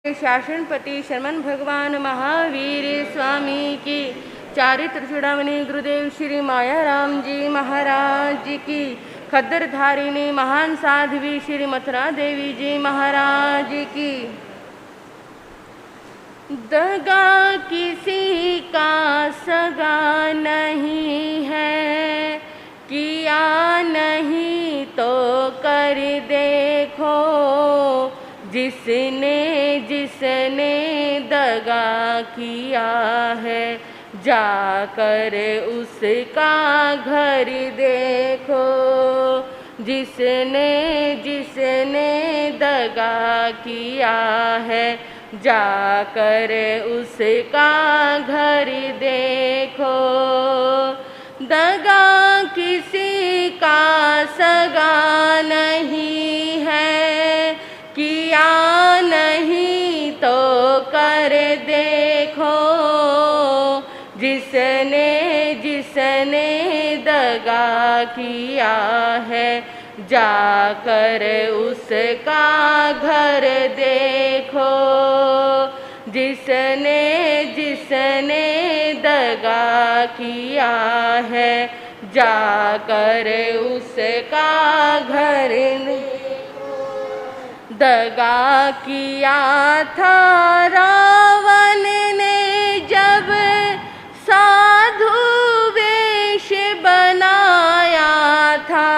शासनपति शरमन भगवान महावीर स्वामी की, चारित्र चूड़ामणि गुरुदेव श्री माया राम जी महाराज की, खद्दर धारिणी महान साध्वी श्री मथुरा देवी जी महाराज की। दगा किसी का सगा नहीं है, किया नहीं तो कर देखो, जिसने जिसने दगा किया है जाकर उसका घर देखो, जिसने जिसने दगा किया है जाकर उसका घर देखो। दगा किसी का सगा नहीं है, किया नहीं तो कर देखो, जिसने जिसने दगा किया है जाकर उसका घर देखो, जिसने जिसने दगा किया है जाकर उसका घर देखो। दगा किया था रावण ने जब साधु वेश बनाया था,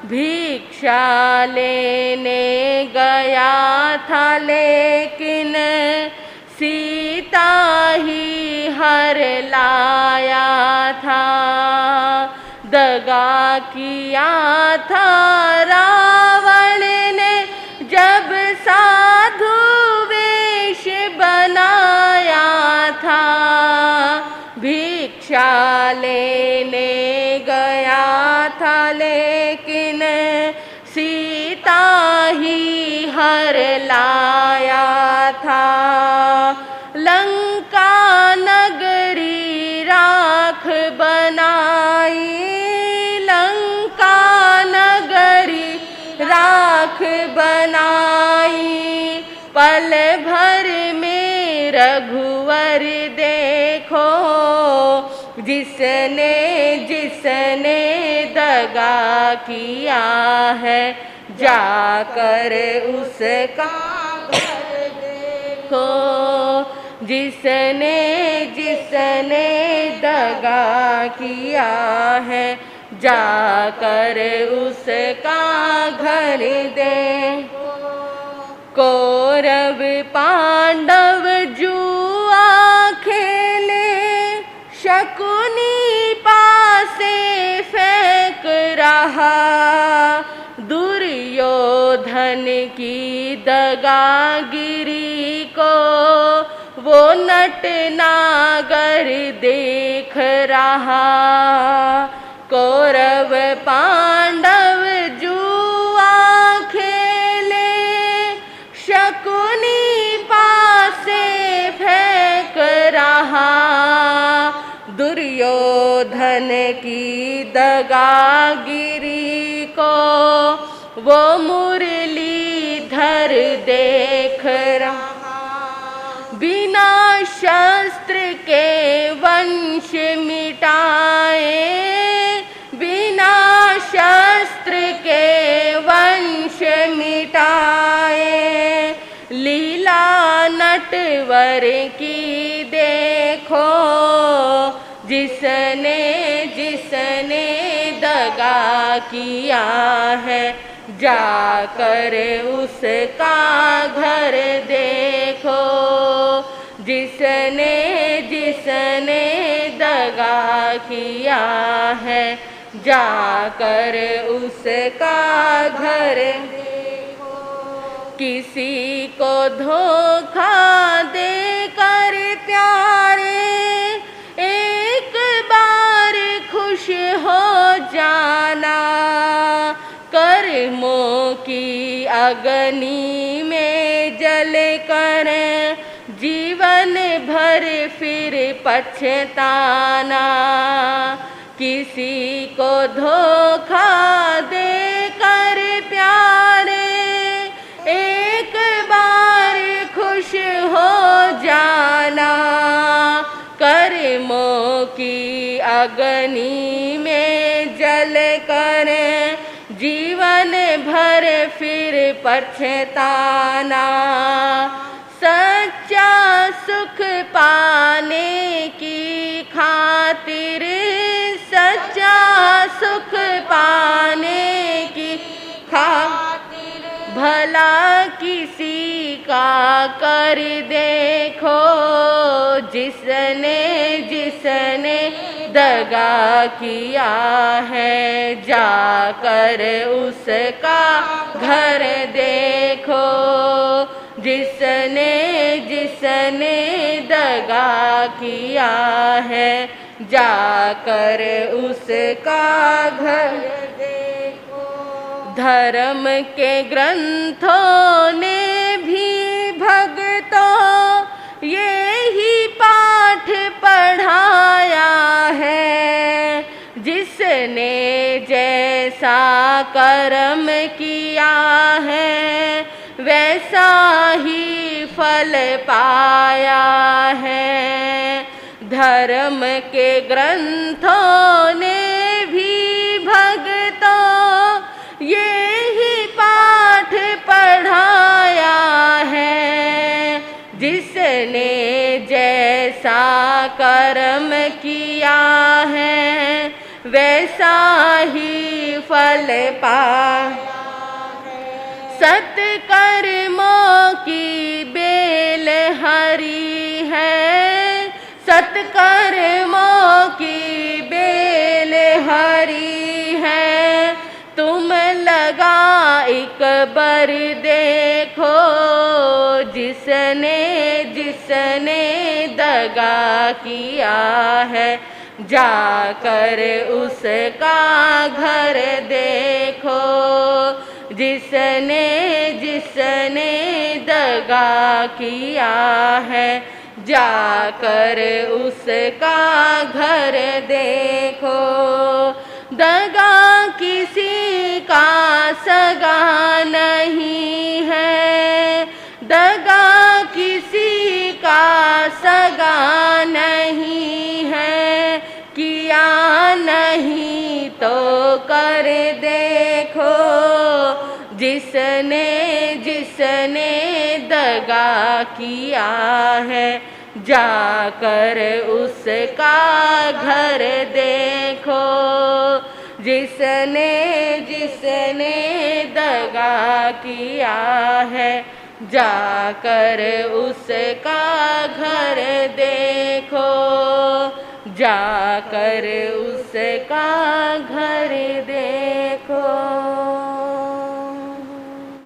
भिक्षा लेने गया था लेकिन सीता ही हर लाया था। दगा किया था रावण ने जब साधु वेश बनाया था, भिक्षा लेने गया था लेकिन सीता ही हर लाया था। लंका नगरी राख बनाई, लंका नगरी राख बनाई, पल भर में रघुवर देखो, जिसने जिसने दगा किया है जाकर उसका घर देखो, जिसने जिसने दगा किया है जाकर उसका घर देखो। कौरव पांडव जुआ खेले, शकुनी पासे फेंक रहा, दुर्योधन की दगागिरी को वो नट नागर देख रहा। कौरव पांडव जुआ खेले, शकुनी पासे फेंक रहा, दुर्योधन की दगागिरी को वो मुरलीधर देख रहा। बिना शस्त्र के वंश मिटाए, बिना शस्त्र के वंश मिटाए, लीला नटवर की देखो, जिसने जिसने दगा किया है जाकर उसका घर देखो, जिसने जिसने दगा किया है जाकर उसका घर देखो। किसी को धोखा देकर प्यारे एक बार खुश हो जाना, कर्मों की अग्नि में जल कर जीवन भर फिर पछताना। किसी को धोखा देकर प्यारे एक बार की अग्नि में जल कर जीवन भर फिर पछताना। सच्चा सुख पाने की खातिर, सच्चा सुख पाने की खातिर भला किसी का कर देखो। जिसने जिसने दगा किया है जाकर उसका घर देखो। जिसने जिसने दगा किया है जाकर उसका घर देखो। धर्म के ग्रंथों ने भी भक्तों ये ही पाठ पढ़ाया है। जिसने जैसा कर्म किया है वैसा ही फल पाया है। धर्म के ग्रंथों ने भी भक्तों ये ही पाठ पढ़ाया है। जिसने जैसा कर्म किया है वैसा ही फल पाया। सत्कर्मों की बेल हरी है, सत्कर्मों की बेल हरी है। तुम लगा एक बार देखो। जिसने जिसने दगा किया है जाकर उसका घर देखो। जिसने जिसने दगा किया है जाकर उसका घर देखो। दगा किसी का सगा नहीं है, दगा किसी का सगा नहीं है। किया नहीं तो कर देखो। जिसने जिसने दगा किया है जाकर उसका घर देखो। जिसने जिसने दगा किया है जाकर उसका घर देखो। जाकर उसका घर देखो।